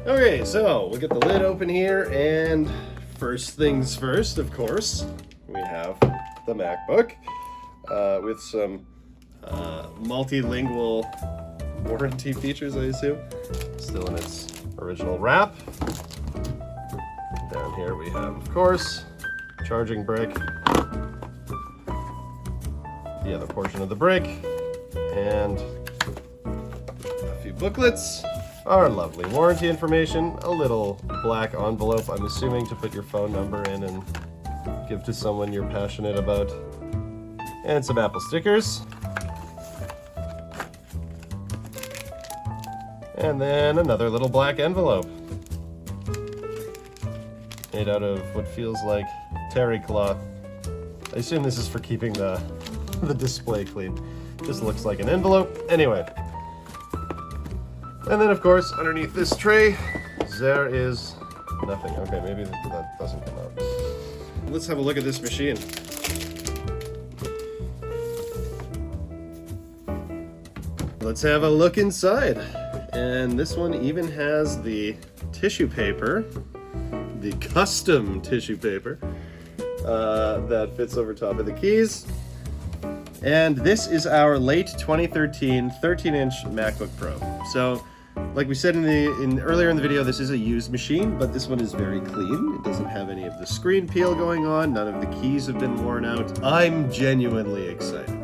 Okay, so we'll get the lid open here, and first things first, of course, we have the MacBook with some multilingual warranty features, I assume. Still in its original wrap. Down here we have, of course, charging brick, the other portion of the brick, and a few booklets. Our lovely warranty information, a little black envelope, I'm assuming to put your phone number in and give to someone you're passionate about, and some Apple stickers. And then another little black envelope made out of what feels like terry cloth. I assume this is for keeping the display clean. This looks like an envelope. Anyway. And then, of course, underneath this tray, there is nothing. Okay, maybe that doesn't come out. Let's have a look at this machine. Let's have a look inside. And this one even has the tissue paper, the custom tissue paper, that fits over top of the keys. And this is our late 2013 13-inch MacBook Pro. So, like we said earlier in the video, this is a used machine, but this one is very clean. It doesn't have any of the screen peel going on. None of the keys have been worn out. I'm genuinely excited.